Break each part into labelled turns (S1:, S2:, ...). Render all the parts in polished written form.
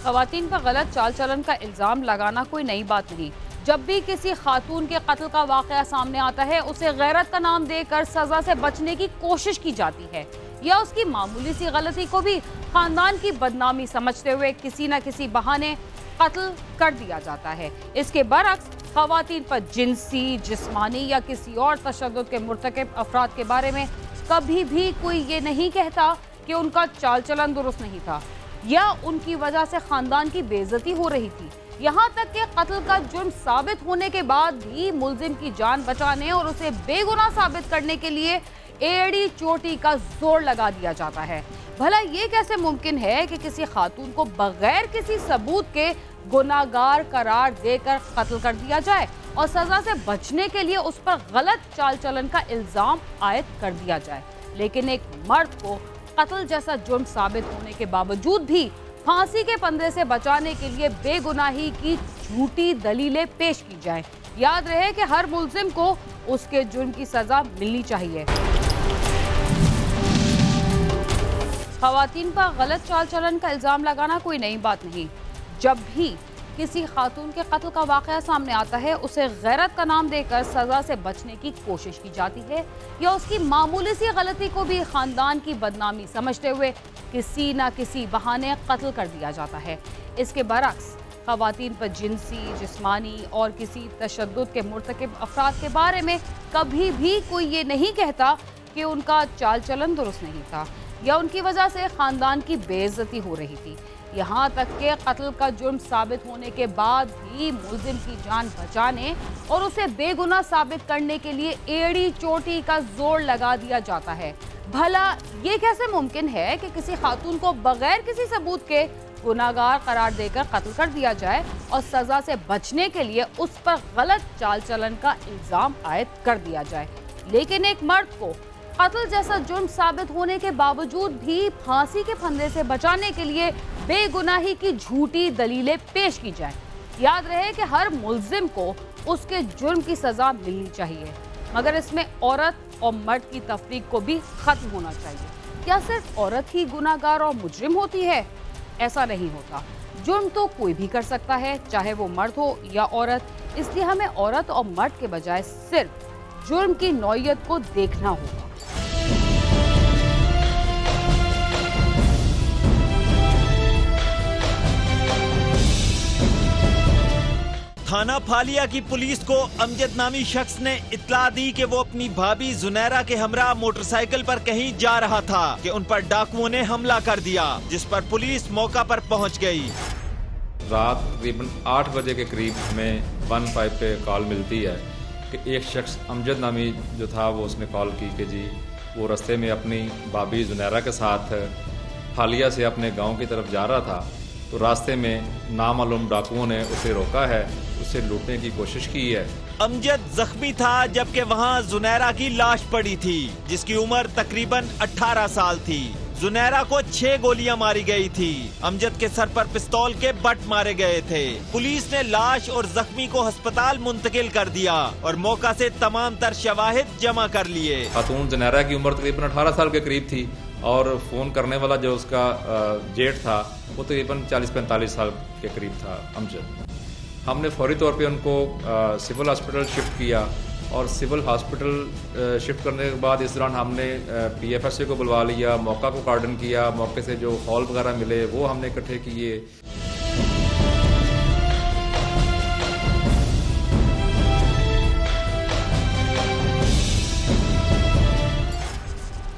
S1: खवातीन पर गलत चाल चलन का इल्ज़ाम लगाना कोई नई बात नहीं। जब भी किसी खातून के कत्ल का वाक़या सामने आता है, उसे गैरत का नाम देकर सज़ा से बचने की कोशिश की जाती है या उसकी मामूली सी गलती को भी ख़ानदान की बदनामी समझते हुए किसी न किसी बहाने कत्ल कर दिया जाता है। इसके बरक्स खवातीन पर जिनसी, जिस्मानी या किसी और तशद्दुद के मुर्तकिब अफराद के बारे में कभी भी कोई ये नहीं कहता कि उनका चाल चलन दुरुस्त नहीं था या उनकी वजह से खानदान की बेइज्जती हो रही थी। यहाँ तक कि कत्ल का जुर्म साबित होने के बाद भी मुल्जिम की जान बचाने और उसे बेगुनाह साबित करने के लिए एड़ी चोटी का जोर लगा दिया जाता है। भला ये कैसे मुमकिन है कि किसी खातून को बगैर किसी सबूत के गुनाहगार करार देकर कत्ल कर दिया जाए और सजा से बचने के लिए उस पर गलत चाल चलन का इल्जाम आयद कर दिया जाए, लेकिन एक मर्द को कत्ल जैसा जुर्म साबित होने के बावजूद भी फांसी के फंदे से बचाने के लिए बेगुनाही की झूठी दलीलें पेश की जाएं। याद रहे कि हर मुल्जिम को उसके जुर्म की सजा मिलनी चाहिए। खवातीन पर गलत चाल चलन का इल्जाम लगाना कोई नई बात नहीं। जब भी किसी खातून के कत्ल का वाक़या सामने आता है, उसे गैरत का नाम देकर सजा से बचने की कोशिश की जाती है या उसकी मामूली सी गलती को भी खानदान की बदनामी समझते हुए किसी न किसी बहाने कत्ल कर दिया जाता है। इसके बरक्स खवातीन पर जिनसी, जिस्मानी और किसी तशद्दुद के मुर्तकिब अफराद के बारे में कभी भी कोई ये नहीं कहता कि उनका चाल चलन दुरुस्त नहीं था या उनकी वजह से खानदान की बेइज्जती हो रही थी। यहाँ तक कि कत्ल का जुर्म साबित होने के बाद भी मुल्जिम की जान बचाने और उसे बेगुनाह साबित करने के लिए एड़ी चोटी का जोर लगा दिया जाता है। भला ये कैसे मुमकिन है कि किसी खातून को बगैर किसी सबूत के गुनाहगार करार देकर कत्ल कर दिया जाए और सजा से बचने के लिए उस पर गलत चाल चलन का इल्जाम आयद कर दिया जाए, लेकिन एक मर्द को कत्ल जैसा जुर्म साबित होने के बावजूद भी फांसी के फंदे से बचाने के लिए बेगुनाही की झूठी दलीलें पेश की जाएं। याद रहे कि हर मुल्जिम को उसके जुर्म की सजा मिलनी चाहिए, मगर इसमें औरत और मर्द की तफरीक को भी खत्म होना चाहिए। क्या सिर्फ औरत ही गुनाहगार और मुजरिम होती है? ऐसा नहीं होता। जुर्म तो कोई भी कर सकता है, चाहे वो मर्द हो या औरत। इसलिए हमें औरत और मर्द के बजाय सिर्फ जुर्म की नौइयत को देखना होगा।
S2: थाना फालिया की पुलिस को अमजद नामी शख्स ने इत्तला दी कि वो अपनी भाभी जुनैरा के हमरा मोटरसाइकिल पर कहीं जा रहा था कि उन पर डाकुओं ने हमला कर दिया, जिस पर पुलिस मौका पर पहुंच गई।
S3: रात तकरीबन 8 बजे के करीब हमें 15 पे कॉल मिलती है कि एक शख्स अमजद नामी जो था वो उसने कॉल की कि जी वो रास्ते में अपनी भाभी जुनैरा के साथ फालिया से अपने गाँव की तरफ जा रहा था, तो रास्ते में नामालूम डाकुओं ने उसे रोका है, उसे लूटने की कोशिश की है।
S2: अमजद जख्मी था जबकि वहाँ जुनैरा की लाश पड़ी थी, जिसकी उम्र तकरीबन 18 साल थी। जुनैरा को 6 गोलियां मारी गई थी। अमजद के सर पर पिस्तौल के बट मारे गए थे। पुलिस ने लाश और जख्मी को अस्पताल मुंतकिल कर दिया और मौका से तमाम तर शवाहिद जमा कर लिए।
S3: खातून जुनैरा की उम्र तकरीबन 18 साल के करीब थी और फोन करने वाला जो उसका जेठ था वो तकरीबन 40-45 साल के करीब था अमजद। हमने फौरी तौर पे उनको सिविल हॉस्पिटल शिफ्ट किया और सिविल हॉस्पिटल शिफ्ट करने के बाद इस दौरान हमने PFSA को बुलवा लिया, मौका को कार्डन किया, मौके से जो हॉल वगैरह मिले वो हमने इकट्ठे किए।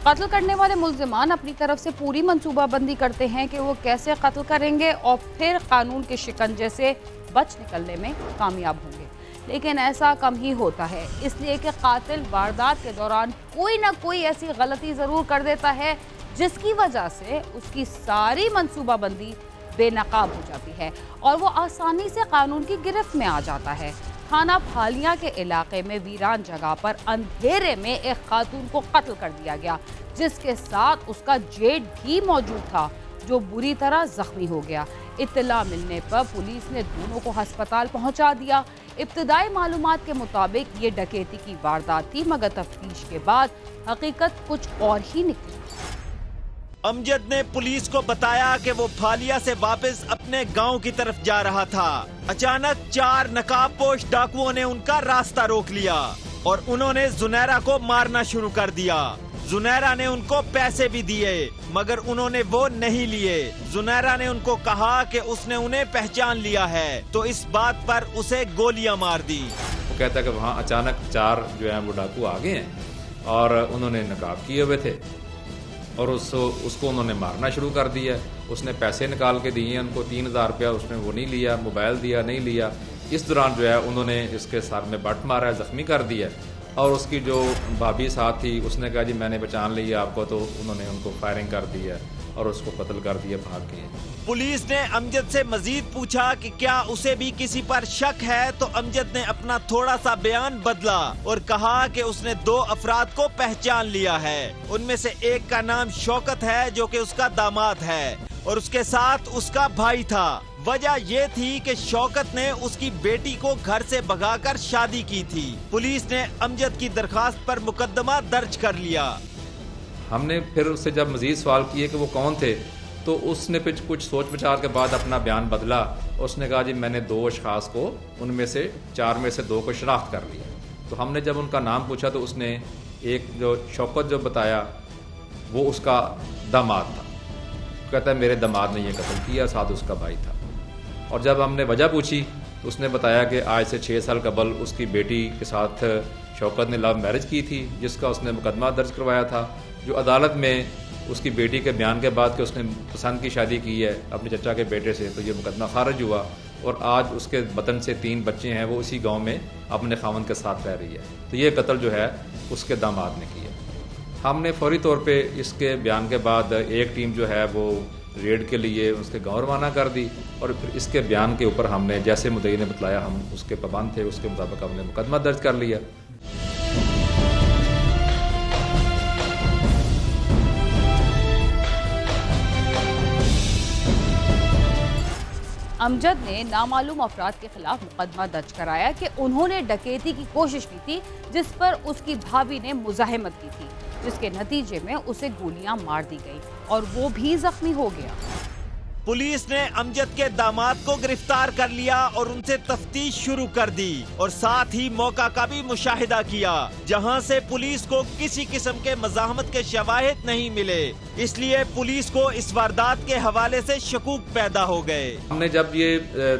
S1: कत्ल करने वाले मुल्जिमान अपनी तरफ से पूरी मंसूबाबंदी करते हैं कि वो कैसे कत्ल करेंगे और फिर कानून के शिकंजे से बच निकलने में कामयाब होंगे, लेकिन ऐसा कम ही होता है, इसलिए कि कातिल वारदात के दौरान कोई ना कोई ऐसी गलती ज़रूर कर देता है जिसकी वजह से उसकी सारी मंसूबाबंदी बेनकाब हो जाती है और वो आसानी से कानून की गिरफ्त में आ जाता है। थाना फालिया के इलाके में वीरान जगह पर अंधेरे में एक खातून को कत्ल कर दिया गया, जिसके साथ उसका जेठ भी मौजूद था, जो बुरी तरह जख्मी हो गया। इत्तला मिलने पर पुलिस ने दोनों को अस्पताल पहुंचा दिया। इब्तदाई मालूमात के मुताबिक ये डकैती की वारदात थी, मगर तफ्तीश के बाद हकीकत कुछ और ही निकली।
S2: अमजद ने पुलिस को बताया कि वो फालिया से वापस अपने गांव की तरफ जा रहा था। अचानक 4 नकाबपोश डाकुओं ने उनका रास्ता रोक लिया और उन्होंने जुनैरा को मारना शुरू कर दिया। जुनैरा ने उनको पैसे भी दिए मगर उन्होंने वो नहीं लिए। जुनैरा ने उनको कहा कि उसने उन्हें पहचान लिया है तो इस बात पर उसे गोलियां मार दी।
S3: वो कहता है कि वहाँ अचानक 4 जो है वो डाकू आ गए हैं और उन्होंने नकाब किए हुए थे और उसको उन्होंने मारना शुरू कर दिया। उसने पैसे निकाल के दिए उनको 3000 रुपया, उसने वो नहीं लिया, मोबाइल दिया नहीं लिया। इस दौरान जो है उन्होंने इसके सर में बट मारा, जख्मी कर दिया और उसकी जो भाभी साथ थी उसने कहा जी मैंने पहचान लिया आपको, तो उन्होंने उनको फायरिंग कर दी है और उसको कत्ल कर दिया, भाग गए।
S2: पुलिस ने अमजद से मजीद पूछा कि क्या उसे भी किसी पर शक है तो अमजद ने अपना थोड़ा सा बयान बदला और कहा कि उसने 2 अफराद को पहचान लिया है। उनमें से एक का नाम शौकत है जो कि उसका दामाद है और उसके साथ उसका भाई था। वजह ये थी कि शौकत ने उसकी बेटी को घर से भगाकर शादी की थी। पुलिस ने अमजद की दरखास्त पर मुकदमा दर्ज कर लिया।
S3: हमने फिर उससे जब मजीद सवाल किए कि वो कौन थे तो उसने फिर कुछ सोच विचार के बाद अपना बयान बदला। उसने कहा जी मैंने 2 अशखास को, उनमें से 4 में से 2 को शनाख्त कर लिया। तो हमने जब उनका नाम पूछा तो उसने एक जो शौकत जो बताया वो उसका दामाद था। कहता है मेरे दामाद ने ये कत्ल किया, साथ उसका भाई था। और जब हमने वजह पूछी तो उसने बताया कि आज से 6 साल कबल उसकी बेटी के साथ शौकत ने लव मैरिज की थी जिसका उसने मुकदमा दर्ज करवाया था, जो अदालत में उसकी बेटी के बयान के बाद कि उसने पसंद की शादी की है अपने चचा के बेटे से, तो ये मुकदमा खारिज हुआ और आज उसके वतन से 3 बच्चे हैं, वो उसी गांव में अपने खावंद के साथ रह रही है। तो ये कत्ल जो है उसके दामाद ने किया। हमने फौरी तौर पे इसके बयान के बाद एक टीम जो है वो रेड के लिए उसके गांव रवाना कर दी और फिर इसके बयान के ऊपर हमने जैसे मुद्दई ने बतलाया हम उसके पाबंद थे, उसके मुताबिक हमने मुकदमा दर्ज कर लिया।
S1: अमजद ने नामालूम अफराद के खिलाफ मुकदमा दर्ज कराया कि उन्होंने डकैती की कोशिश की थी जिस पर उसकी भाभी ने मुजाहिमत की थी, जिसके नतीजे में उसे गोलियां मार दी गई और वो भी जख्मी हो गया।
S2: पुलिस ने अमजद के दामाद को गिरफ्तार कर लिया और उनसे तफ्तीश शुरू कर दी और साथ ही मौका का भी मुशाहिदा किया, जहां से पुलिस को किसी किस्म के मज़ाहमत के शवाहिद नहीं मिले। इसलिए पुलिस को इस वारदात के हवाले से शकूक पैदा हो गए।
S3: हमने जब ये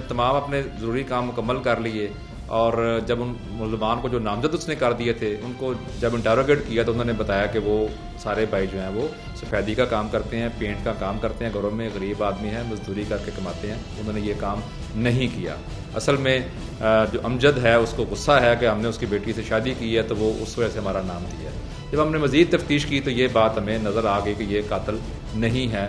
S3: तमाम अपने जरूरी काम मुकम्मल कर लिए और जब उन मुल्ज़मान को जो नामजद उसने कर दिए थे उनको जब इंटरोगेट किया तो उन्होंने बताया कि वो सारे भाई जो हैं वो सफ़ेदी का काम करते हैं, पेंट का काम करते हैं, घरों में गरीब आदमी हैं, मजदूरी करके कमाते हैं, उन्होंने ये काम नहीं किया। असल में जो अमजद है उसको गुस्सा है कि हमने उसकी बेटी से शादी की है तो वो उस वजह से हमारा नाम दिया। जब हमने मज़ीद तफ्तीश की तो ये बात हमें नज़र आ गई कि ये कातिल नहीं है,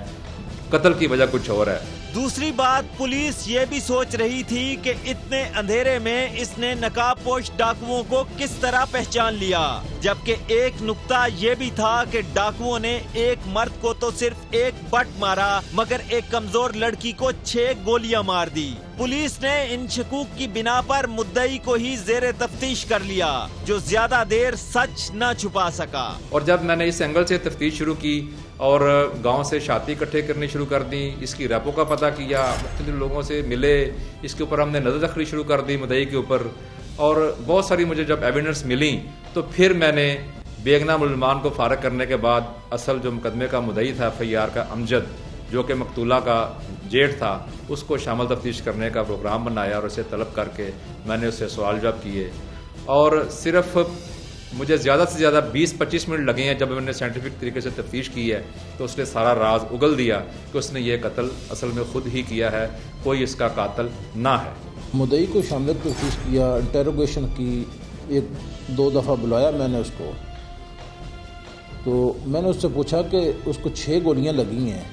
S3: कत्ल की वजह कुछ और है।
S2: दूसरी बात, पुलिस ये भी सोच रही थी कि इतने अंधेरे में इसने नकाबपोश डाकुओं को किस तरह पहचान लिया, जबकि एक नुक्ता ये भी था कि डाकुओं ने एक मर्द को तो सिर्फ एक बट मारा मगर एक कमजोर लड़की को 6 गोलियां मार दी। पुलिस ने इन शकूक की बिना पर मुद्दई को ही जेरे तफ्तीश कर लिया, जो ज्यादा देर सच न छुपा सका। और
S3: जब मैंने इस एंगल से तफ्तीश शुरू की और गांव से शादी इकट्ठे करनी शुरू कर दी, इसकी रेपो का पता किया, मुख्तलिफ लोगों से मिले, इसके ऊपर हमने नजर रखनी शुरू कर दी मुद्दई के ऊपर, और बहुत सारी मुझे जब एविडेंस मिली तो फिर मैंने बेगना मुल्ज़मान को फारग करने के बाद असल जो मुकदमे का मुद्दई था FIR का अमजद, जो कि मकतूला का जेठ था, उसको शामिल तफ्तीश करने का प्रोग्राम बनाया और उसे तलब करके मैंने उससे सवाल जवाब किए और सिर्फ मुझे ज़्यादा से ज़्यादा 20-25 मिनट लगे हैं। जब मैंने साइंटिफिक तरीके से तफ्तीश की है तो उसने सारा राज उगल दिया कि उसने ये कत्ल असल में खुद ही किया है, कोई इसका कातिल ना है।
S4: मुद्दई को शामिल तफ्तीश किया, इंटेरोगेशन की, 1-2 दफ़ा बुलाया मैंने उसको, तो मैंने उससे पूछा कि उसको 6 गोलियां लगी हैं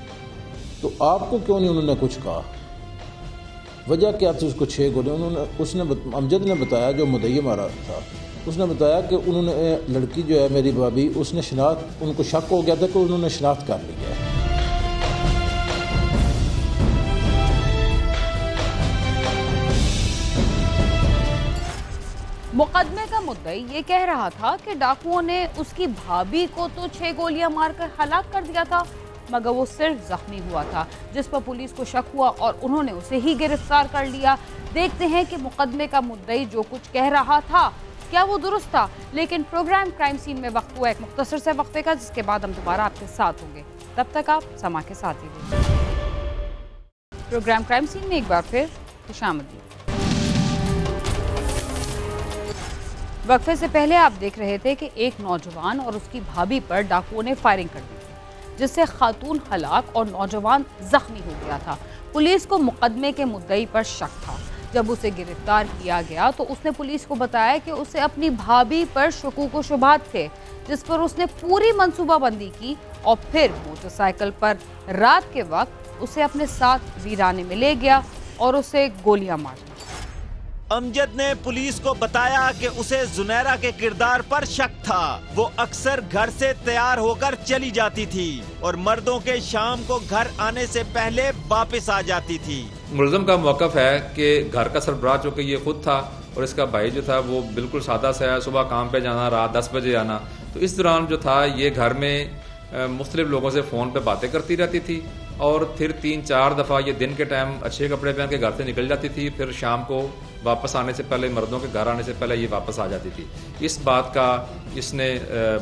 S4: तो आपको क्यों नहीं उन्होंने कुछ कहा, वजह क्या थी उसको 6 गोलियां। उसने अमजद ने बताया, जो मुद्दई मारा था, उसने बताया कि उन्होंने लड़की जो है मेरी भाभी, उसने शनाख्त, उनको शक हो गया था कि उन्होंने शनाख्त कर ली है।
S1: मुकदमे का मुद्दई ये कह रहा था कि डाकुओं ने उसकी भाभी को तो 6 गोलियां मारकर हलाक कर दिया था, मगर वो सिर्फ जख्मी हुआ था, जिस पर पुलिस को शक हुआ और उन्होंने उसे ही गिरफ्तार कर लिया। देखते हैं कि मुकदमे का मुद्दई जो कुछ कह रहा था क्या वो दुरुस्त था। लेकिन प्रोग्राम क्राइम सीन में वक्त हुआ एक मुख्तसर से वक्फे का, जिसके बाद हम दोबारा आपके साथ होंगे। तब तक आप समा के साथ ही रहिए। प्रोग्राम क्राइम सीन में एक बार फिर खुशामदीद। वक्फे से पहले आप देख रहे थे कि एक नौजवान और उसकी भाभी पर डाकुओं ने फायरिंग कर दी थी, जिससे खातून हलाक और नौजवान जख्मी हो गया था। पुलिस को मुकदमे के मुद्दई पर शक था। जब उसे गिरफ्तार किया गया तो उसने पुलिस को बताया कि उसे अपनी भाभी पर शुकूक व शुबहात थे, जिस पर उसने पूरी मंसूबाबंदी की और फिर मोटरसाइकिल पर रात के वक्त उसे अपने साथ वीराने में ले गया और उसे गोलियां मारी।
S2: अमजद ने पुलिस को बताया कि उसे जुनैरा के किरदार पर शक था। वो अक्सर घर से तैयार होकर चली जाती थी और मर्दों के शाम को घर आने से पहले वापस आ जाती थी।
S3: मुलज़म का मौक़िफ़ है कि घर का सरबराह चूँकि ये खुद था और इसका भाई जो था वो बिल्कुल सादा सा है, सुबह काम पे जाना, रात 10 बजे आना। तो इस दौरान जो था ये घर में मुख्तलिफ लोगों से फ़ोन पे बातें करती रहती थी और फिर 3-4 दफ़ा ये दिन के टाइम अच्छे कपड़े पहन के घर से निकल जाती थी, फिर शाम को वापस आने से पहले, मर्दों के घर आने से पहले ये वापस आ जाती थी। इस बात का इसने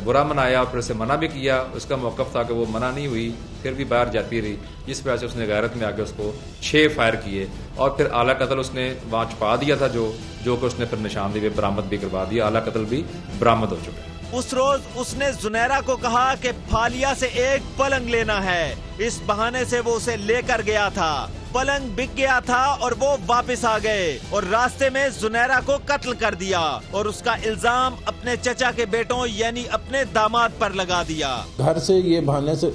S3: बुरा मनाया और फिर उसे मना भी किया। उसका मौक़िफ़ था कि वो मना नहीं हुई, फिर भी बाहर जाती रही। इस वजह से उसने गैरत में आके उसको 6 फायर किए और फिर आला कत्ल उसने वहाँ छुपा दिया था, जो कि उसने फिर निशानदेही बरामद भी करवा दिया। आला कत्ल भी बरामद हो चुका है।
S2: उस रोज उसने जुनैरा को कहा कि फालिया से एक पलंग लेना है। इस बहाने से वो उसे लेकर गया था। पलंग बिक गया था और वो वापस आ गए और रास्ते में जुनैरा को कत्ल कर दिया और उसका इल्जाम अपने चचा के बेटों यानी अपने दामाद पर लगा दिया।
S4: घर से ये बहाने से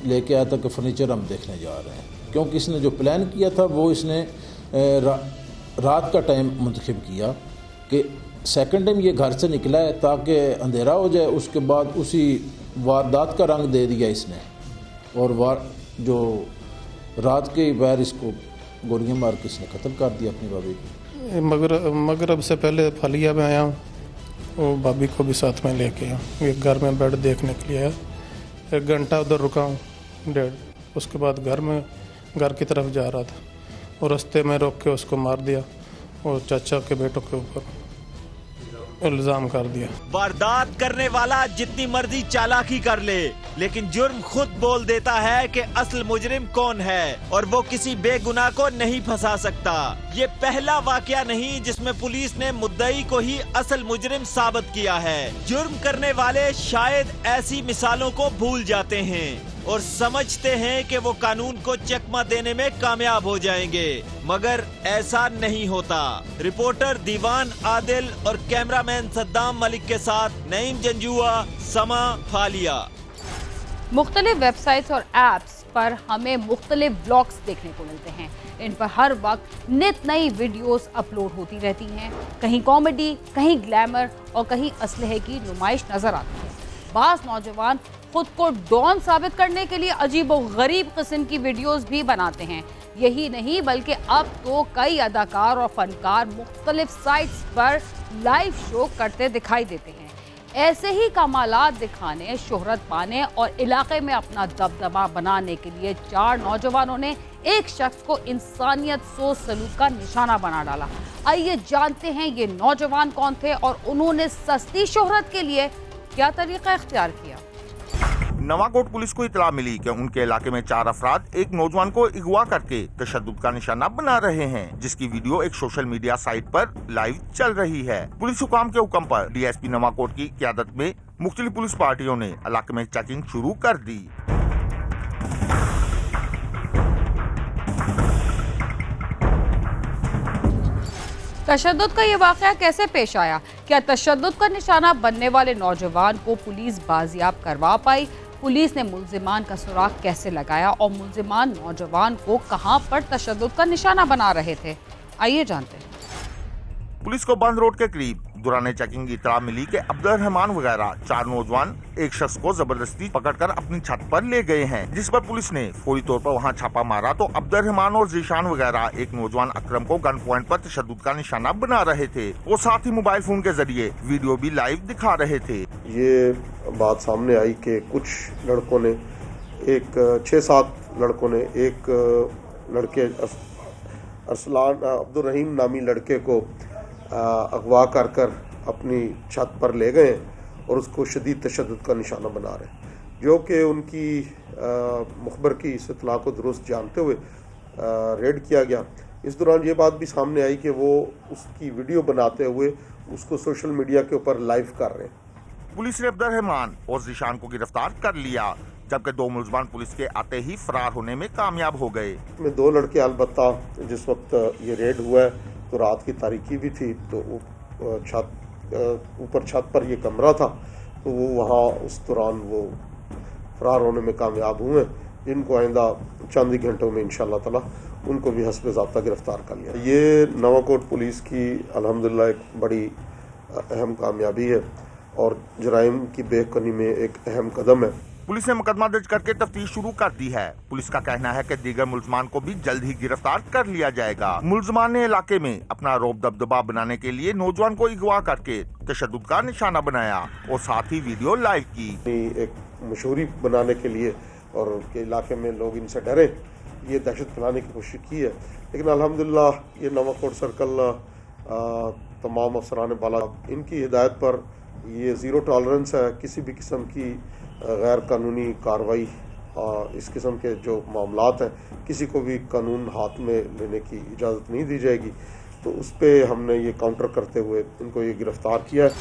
S4: लेके आया था कि फर्नीचर हम देखने जा रहे हैं, क्योंकि इसने जो प्लान किया था वो इसने रात का टाइम मुंतखब किया कि सेकंड टाइम ये घर से निकला है ताकि अंधेरा हो जाए। उसके बाद उसी वारदात का रंग दे दिया इसने और जो रात के पैर इसको गोलियां मार के इसने कत्ल कर दिया अपनी भाभी को।
S5: मगरब से पहले फलिया में आया, वो भाभी को भी साथ में लेके आया। एक घर में बेड देखने के लिए आया, 1 घंटा उधर रुका हूँ 1.5। उसके बाद घर की तरफ जा रहा था और रास्ते में रोक के उसको मार दिया और चाचा के बेटों के ऊपर इल्जाम कर दिया।
S2: वारदात करने वाला जितनी मर्जी चालाकी कर ले, लेकिन जुर्म खुद बोल देता है कि असल मुजरिम कौन है और वो किसी बेगुनाह को नहीं फंसा सकता। ये पहला वाकया नहीं जिसमें पुलिस ने मुद्दई को ही असल मुजरिम साबित किया है। जुर्म करने वाले शायद ऐसी मिसालों को भूल जाते हैं और समझते हैं कि वो कानून को चकमा देने में कामयाब हो जाएंगे, मगर ऐसा नहीं होता। रिपोर्टर दीवान आदिल और कैमरामैन सद्दाम मलिक के साथ नईम जंजुआ, समा, फालिया।
S1: मुख्तलिफ वेबसाइट्स और एप्स पर हमें मुख्तलिफ ब्लॉग्स देखने को मिलते हैं। इन पर हर वक्त नित नई वीडियोस अपलोड होती रहती हैं। कहीं कॉमेडी, कहीं ग्लैमर और कहीं असलहे की नुमाइश नजर आती है। बास नौजवान खुद को डॉन साबित करने के लिए अजीब और गरीब किस्म की वीडियोस भी बनाते हैं। यही नहीं बल्कि अब तो कई अदाकार और फनकार मुख्तलिफ साइट्स पर लाइव शो करते दिखाई देते हैं। ऐसे ही कमालात दिखाने, शोहरत पाने और इलाके में अपना दबदबा बनाने के लिए 4 नौजवानों ने एक शख्स को इंसानियत सोच सलूक का निशाना बना डाला। आइए जानते हैं ये नौजवान कौन थे और उन्होंने सस्ती शोहरत के लिए क्या तरीका इख्तियार किया।
S6: नवाकोट पुलिस को इतला मिली कि उनके इलाके में 4 अफराद एक नौजवान को अगवा करके तशद्दुद का निशाना बना रहे हैं, जिसकी वीडियो एक सोशल मीडिया साइट पर लाइव चल रही है। पुलिस हुकाम के हुक्म पर डीएसपी नवाकोट की क़यादत में मुख्तलिफ पुलिस पार्टियों ने इलाके में चेकिंग शुरू कर दी।
S1: तशद्दुद का ये वाक़या कैसे पेश आया? क्या तशद्दुद का निशाना बनने वाले नौजवान को पुलिस बाजियाब करवा पाई? पुलिस ने मुल्जिमान का सुराग कैसे लगाया और मुल्जिमान नौजवान को कहां पर तशद्दुद का निशाना बना रहे थे? आइए जानते हैं।
S6: पुलिस को बंद रोड के करीब दौरान चेकिंग की इत्तला मिली कि अब्दुल रहमान वगैरह 4 नौजवान एक शख्स को जबरदस्ती पकड़कर अपनी छत पर ले गए हैं, जिस पर पुलिस ने फौरी तौर पर वहां छापा मारा तो अब्दुल रहमान और जीशान वगैरह एक नौजवान अकरम को गन पॉइंट पर तशद्दुद का निशाना बना रहे थे। वो साथ ही मोबाइल फोन के जरिए वीडियो भी लाइव दिखा रहे थे।
S7: ये बात सामने आई कि कुछ लड़कों ने एक 6-7 लड़कों ने एक लड़के अरसलान अब्दुल रहीम नामी लड़के को अगवा कर अपनी छत पर ले गए और उसको शदीद तशद्दुद का निशाना बना रहे, जो कि उनकी मुखबर की इस इत्तला को दुरुस्त जानते हुए रेड किया गया। इस दौरान ये बात भी सामने आई कि वो उसकी वीडियो बनाते हुए उसको सोशल मीडिया के ऊपर लाइव कर रहे हैं।
S6: पुलिस ने अब्दुल रहमान और ज़ीशान को गिरफ्तार कर लिया, जबकि 2 मुलजमान पुलिस के आते ही फरार होने में कामयाब हो गए।
S7: में 2 लड़के अलबत्ता जिस वक्त ये रेड हुआ है तो रात की तारीकी भी थी, तो ऊपर छत पर ये कमरा था, तो वो वहाँ उस दौरान वो फरार होने में कामयाब हुए। इनको आइंदा चंद ही घंटों में इंशाअल्लाह ताला उनको भी हस्ब ज़ाब्ता गिरफ्तार कर लिया। ये नवाकोट पुलिस की अल्हम्दुलिल्लाह एक बड़ी अहम कामयाबी है और जराइम की बेखनी में एक अहम कदम है।
S6: पुलिस ने मुकदमा दर्ज करके तफ्तीश शुरू कर दी है। पुलिस का कहना है कि दीगर मुलजमान को भी जल्द ही गिरफ्तार कर लिया जाएगा। मुलजमान ने इलाके में अपना रोब दबदबा बनाने के लिए नौजवान को अगवा करके तशद्दुद का निशाना बनाया और साथ ही वीडियो लाइव की।
S7: एक मशहूरी बनाने के लिए और के इलाके में लोग इनसे डरे, ये दहशत फैलाने की कोशिश की है, लेकिन अल्हम्दुलिल्लाह ये नवाकोट सर्कल तमाम अफसरान बाला इनकी हिदायत पर ये ज़ीरो टॉलरेंस है। किसी भी किस्म की गैर कानूनी कार्रवाई, इस किस्म के जो मामलात हैं, किसी को भी कानून हाथ में लेने की इजाज़त नहीं दी जाएगी। तो उस पर हमने ये काउंटर करते हुए इनको ये गिरफ्तार किया है।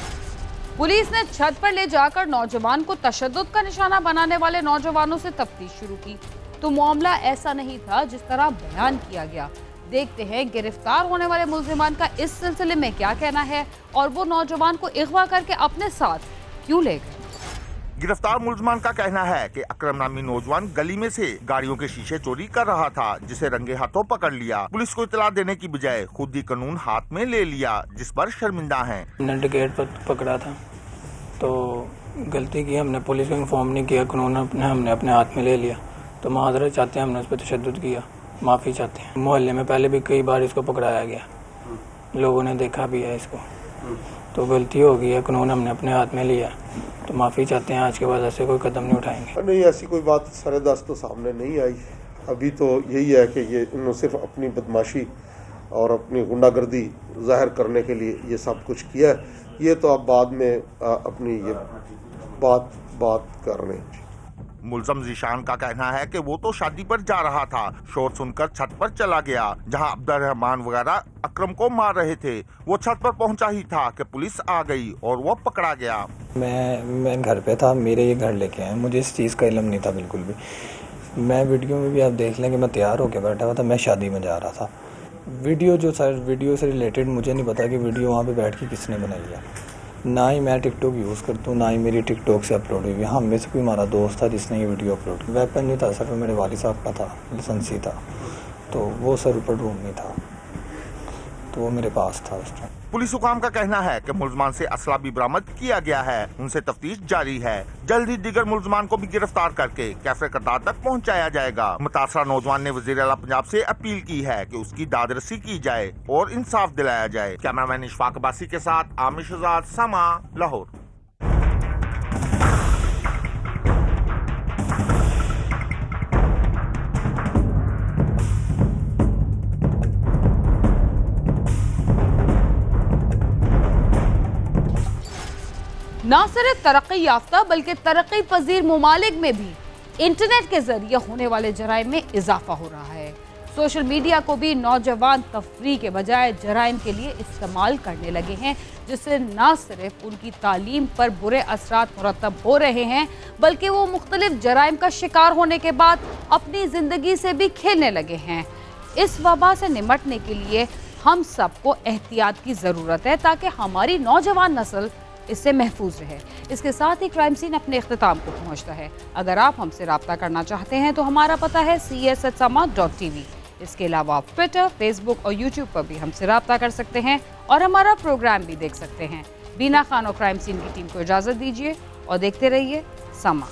S1: पुलिस ने छत पर ले जाकर नौजवान को तशद्दुद का निशाना बनाने वाले नौजवानों से तफ्तीश शुरू की, तो मामला ऐसा नहीं था जिस तरह बयान किया गया। देखते हैं गिरफ्तार होने वाले मुल्जिमान का इस सिलसिले में क्या कहना है और वो नौजवान को अगवा करके अपने साथ क्यों ले गए।
S6: गिरफ्तार मुलजमान का कहना है कि अकरम नामी नौजवान गली में से गाड़ियों के शीशे चोरी कर रहा था, जिसे रंगे हाथों पकड़ लिया। पुलिस को इतला देने की बजाय खुद ही कानून हाथ में ले लिया, जिस पर शर्मिंदा हैं।
S8: हमने गेट पर पकड़ा था तो गलती की, हमने पुलिस को इन्फॉर्म नहीं किया, कानून हमने अपने हाथ में ले लिया। तो माजरत चाहते हैं, हमने उस पर तशद्दुद किया, माफ़ी चाहते हैं। मोहल्ले में पहले भी कई बार इसको पकड़ाया गया, लोगों ने देखा भी है इसको, तो गलती हो गई है, कानून हमने अपने हाथ में लिया, तो माफ़ी चाहते हैं। आज के बाद ऐसे कोई कदम नहीं उठाएंगे।
S7: नहीं, ऐसी कोई बात सरेदस्त तो सामने नहीं आई। अभी तो यही है कि ये इन्होंने सिर्फ अपनी बदमाशी और अपनी गुंडागर्दी जाहिर करने के लिए ये सब कुछ किया है। ये तो अब बाद में अपनी ये बात कर रहे हैं।
S6: मुलजम ज़ीशान का कहना है कि वो तो शादी पर जा रहा था, शोर सुनकर छत पर चला गया, जहां अब्दुल रहमान वगैरह अकरम को मार रहे थे। वो छत पर पहुंचा ही था कि पुलिस आ गई और वो पकड़ा गया।
S8: मैं घर पे था, मेरे ये घर लेके आए, मुझे इस चीज़ का इल्म नहीं था बिल्कुल भी। मैं वीडियो में भी आप देख लें कि मैं तैयार होकर बैठा हुआ था, मैं शादी में जा रहा था। वीडियो से रिलेटेड मुझे नहीं पता कि वीडियो वहाँ पे बैठ के किसने बनाई है। ना ही मैं टिकटॉक यूज़ करता हूँ, ना ही मेरी टिकटॉक से अपलोड हुई। हाँ, में से कोई हमारा दोस्त था जिसने ये वीडियो अपलोड की। वेपन नहीं था, सिर्फ मेरे वालिद साहब का था, लाइसेंसी था, तो वो सर ऊपर रूम में था, तो वो मेरे पास था उस टाइम।
S6: पुलिस हुकाम का कहना है कि मुलजमान से असला भी बरामद किया गया है, उनसे तफ्तीश जारी है। जल्द ही दीगर मुलजमान को भी गिरफ्तार करके कैफे करदार तक पहुंचाया जाएगा। मुतासरा नौजवान ने वज़ीर आला पंजाब से अपील की है कि उसकी दादरसी की जाए और इंसाफ दिलाया जाए। कैमरामैन इशफाक अब्बासी के साथ आमिर शहजाद, समा, लाहौर।
S1: न सिर्फ तरक्की याफ्ता बल्कि तरक्की पजीर मुमालिक में भी इंटरनेट के जरिए होने वाले जराइम में इजाफा हो रहा है। सोशल मीडिया को भी नौजवान तफरीह के बजाय जराइम के लिए इस्तेमाल करने लगे हैं, जिससे न सिर्फ उनकी तालीम पर बुरे असरात मुरतब हो रहे हैं, बल्कि वो मुख्तलिफ जराइम का शिकार होने के बाद अपनी ज़िंदगी से भी खेलने लगे हैं। इस वबा से निमटने के लिए हम सबको एहतियात की ज़रूरत है ताकि हमारी नौजवान नस्ल इससे महफूज रहे। इसके साथ ही क्राइम सीन अपने इख्तिताम को पहुंचता है। अगर आप हमसे रब्ता करना चाहते हैं तो हमारा पता है cs@sama.tv। इसके अलावा आप ट्विटर, फेसबुक और यूट्यूब पर भी हमसे रब्ता कर सकते हैं और हमारा प्रोग्राम भी देख सकते हैं। बीना खान और क्राइम सीन की टीम को इजाज़त दीजिए और देखते रहिए समा।